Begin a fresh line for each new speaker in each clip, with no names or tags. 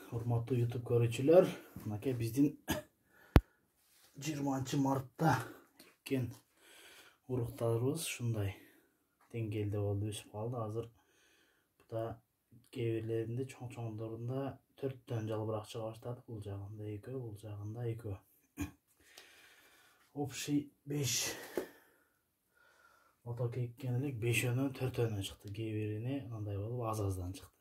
Урматтуу YouTube көрүүчүлөр, мынакей биздин 20 мартта эккен уруктарыбыз ушундай деңгээлде болду, өсүп калды. Азыр буда кээ бирлеринде чоң-чоңдорунда 4төн жалбырак чыга баштады. Бул жагында 2, бул жагында 2. Общий 5. Отоке эккен элек 5-өнөн 4-өнөн чыкты. Кээ бирине мындай болуп аз-аздан чыкты.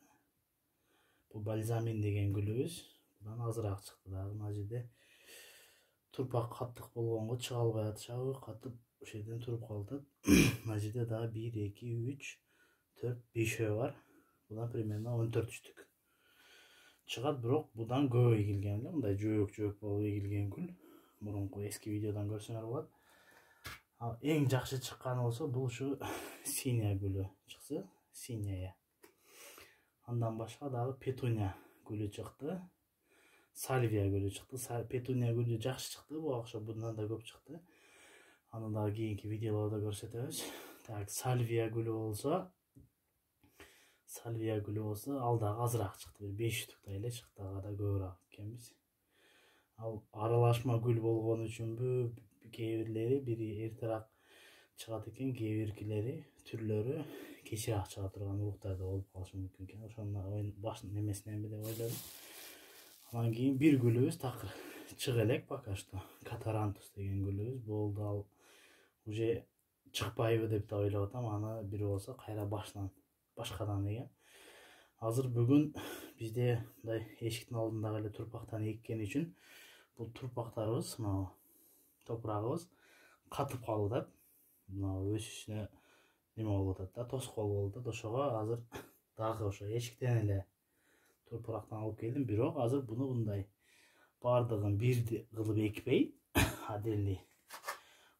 Бул бальзамин деген гүлүбүз. Будан азыраак чыкты дагы. Мына жерде турпак каттык болгонго чыга албай атышабы, катып ошол жерден туруп калды. Мына жерде дагы 1, 2, 3, 4, 5 бар. Будан примерно 14 түштүк чыгат, бирок будан көп эгилген эле, мындай жөөк болуп эгилген гүл. Мурунку эски видеодон көрсөңөр болот. Ал эң жакшы чыкканы болсо бул ушу синяя гүлү чыксы, синяя. Андан башка дагы петуния гүлү чыкты. Сальвия гүлү чыкты. Петуния гүлү жакшы чыкты, буга окшоп bundan да көп чыкты. Аны дагы кийинки видеолордо көрсөтөбүз. Так, сальвия гүлү болсо, ал дагы азыраак чыкты. 5 штуктай эле чыкты, ага да көбүрөөк экенбиз. Ал аралашма гүл болгон үчүнбү, кээ бирлери бири эртерээк чыгат экен, кээ биркилери түрлөрү кечирээк чыга турган уруктарда болуп калышы мүмкүн экен. Ошону башын немесиненби деп ойлодум. Анан кийин бир гүлүбүз такыр чыга элек пока что. Катарантус деген гүлүбүз болду, ал уже чыкпайбы деп да ойлоп атам. Аны бир болсо кайра башкадан экен. Азыр бүгүн бизде мындай эшиктин алдындагы эле турпактан эккени үчүн бул турпактарыбыз, мына топурагыбыз катып калып атат. Мына өсүшүнө неме болуп атат да, тоскоол болуп атат. Ошого азыр дагы ошо эшиктен эле турпурактан алып келдим, бирок азыр буну мындай бардыгын бир кылып экпей, отдельный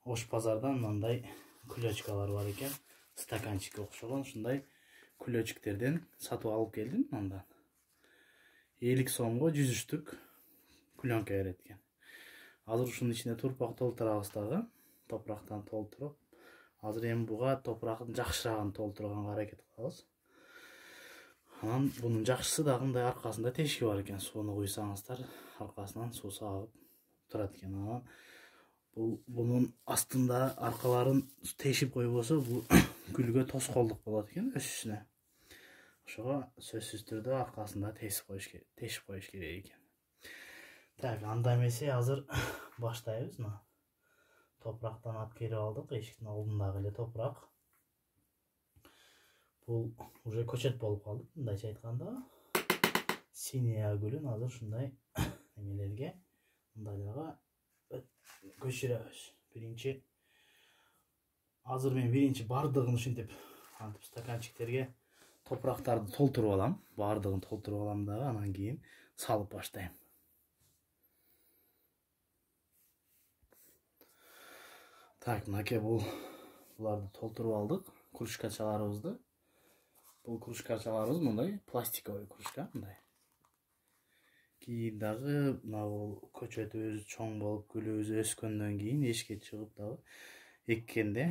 Ош базардан мындай күлөчкалар бар экен, стаканчикке окшогон ушундай күлөчүктерден сатып алып келдим. Андан 50 сомго 100 штук күлөңкө берет экен. Азыр ушунун ичине турпак толтурабыз дагы, топурактан толтуруп. Азыр эми буга топурактын жакшыраагын толтурганга аракет кылабыз. Анан бунун жакшысы дагы мындай аркасында тешиги бар экен. Сууну куйсаңыздар, аркасынан суусу агып турат экен. Анан бунун астында аркаларын тешип койбосо, бул гүлгө тоскоолдук болот экен өсүшүнө. Ошого сөзсүз түрдө аркасында тешип коюш керек экен. Так, анда эмесе азыр баштайбыз. Мына топурактан алып келип алдык, эшиктин алдындагы эле топурак. Бул уже көчөт болуп калды, мындайча айтканда. Синяя гүлүн азыр ушундай немелерге, мындайларга көчүрөбүз. Азыр мен биринчи бардыгын ушинтип антип стаканчиктерге топурактарды толтуруп алам. Бардыгын толтуруп алам дагы, анан кийин салып баштайм. Так, мынакей буларды толтуруп алдык, кружкачаларыбызды. Бул кружкачаларыбыз мындай пластиковый кружка, мындай. Кийин дагы мына бул көчөтүбүз чоң болуп, гүлүбүз өскөндөн кийин эшикке чыгып дагы эккенде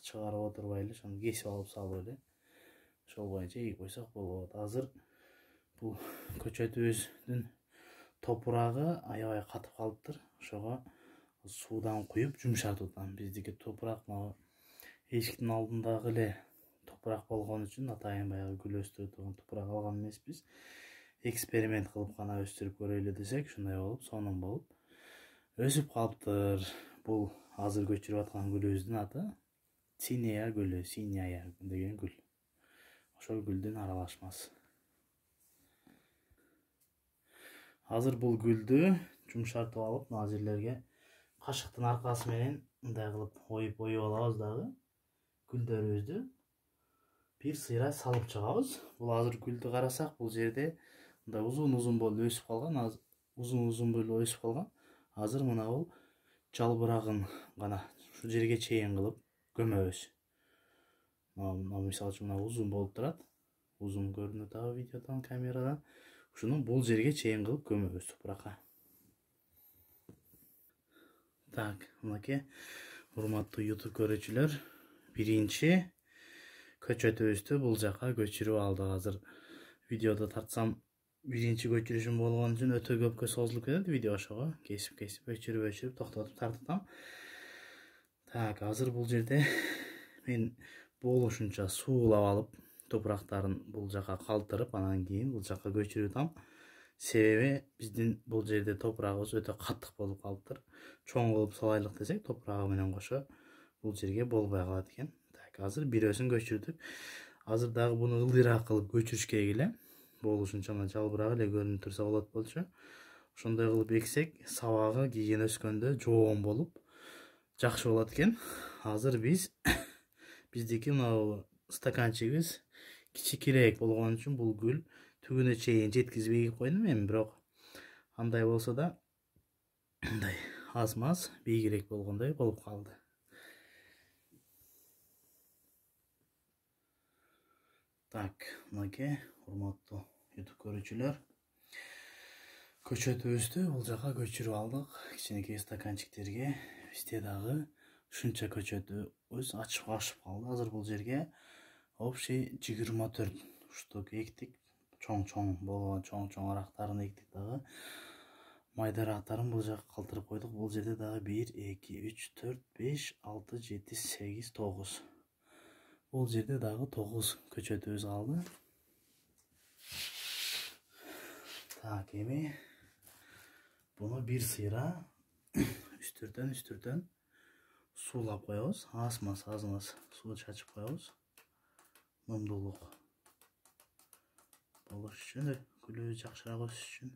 чыгарып отурбай эле ошону кесип алып салып эле ошол боюнча эгип койсок болот. Азыр бул көчөтүбүздүн топурагы аябай катып калыптыр. Ошого суудан куюп жумшартып атам. Биздики топурак мына эшиктин алдындагы эле топурак болгон үчүн атайын баягы гүл өстүрө турган топурак алган эмеспиз. Эксперимент кылып гана өстүрүп көрөйлү десек, ушундай болуп, сонун болуп өсүп калыптыр. Бул азыр көчүрүп аткан гүлүбүздүн аты синяя гүлү, синяя деген гүл. Ошол гүлдүн аралашмасы. Азыр бул гүлдү жумшартып алып, мына жерлерге кашыктын аркасы менен мындай кылып оюп алабыз дагы. Гүлдөрүбүздү бир сыйра салып чыгабыз. Бул азыр гүлдү карасак, бул жерде мындай узун болуп өсүп калган, узун болуп өсүп калган. Азыр мына бул жалбырагын гана ушу жерге чейин кылып көмөбүз. Мына мисалы үчүн мына узун болуп турат. Узун көрүнөт дагы видеодон, камерадан. Ушуну бул жерге чейин кылып көмөбүз топуракка. Так, мынакей урматтуу YouTube көрүүчүлөр, биринчи көчөтүбүздү бул жака көчүрүп алдык. Азыр видеодо тартсам биринчи көчүрүшүм болгон үчүн өтө көпкө созулуп кетет видео ошого. Кесип өчүрүп токтотуп тартытам. Так, азыр бул жерде мен болушунча суулап алып, топурактарын бул жака калтырып, анан кийин бул жака көчүрүп атам. Себеби биздин бул жерде топурагыбыз өтө катык болуп калыптыр. Чоң кылып салайлык десек, топурагы менен кошо бул жерге болбой калат экен. Так, азыр бирөөсүн көчүрдүк. Азыр дагы буну ылдыйраак кылып көчүрүш керек эле. Болушунча мына жалбырак эле көрүнүп турса болот болчу. Ошондой кылып эксек, сабагы кийин өскөндө жоон болуп жакшы болот экен. Азыр биздики мына стаканчигибиз кичикирээк болгон үчүн бул гүл түгүнө чейин жеткизбей койдум эми, бирок андай болсо да мындай аз-маз бийигирээк болгондой болуп калды. Так, мынакей урматтуу YouTube көрүүчүлөр, көчөтүбүздү бул жака көчүрүп алдык. Кичинекей стаканчиктерге бизде дагы ушунча көчөтүбүз ашып калды. Азыр бул жерге общий 24 штук эктик. Чоң болгон чоң арактарын эктик дагы. Майдарактарын бул жака калтырып койдук. Бул жерде дагы 1, 2, 3, 4, 5, 6, 7, 8, 9. Бул жерде дагы 9 көчөтүбүз калды. Так, эми буну бир сыйра үстүртөн суулап коебуз. Аз-маз суу чачып коебуз. Мымдуулук болуш үчүн, гүлүбүз жакшыраак өсүш үчүн.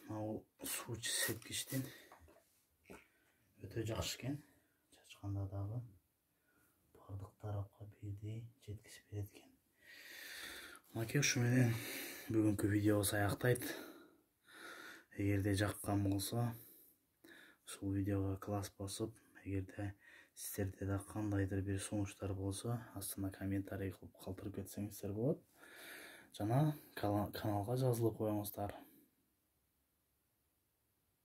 Ал суу сепкичтен өтө жакшы экен. Чачканда дагы бардык тарапка бирдей жеткизип берет экен. Мынакей ушу менен бүгүнкү видеобуз аяктайт. Эгерде жаккан болсо, ушул видеого класс басып, эгерде сиздерде да кандайдыр бир сунуштар болсо, астына комментарий кылып калтырып кетсеңиздер болот. Жана каналга жазылып коюңуздар.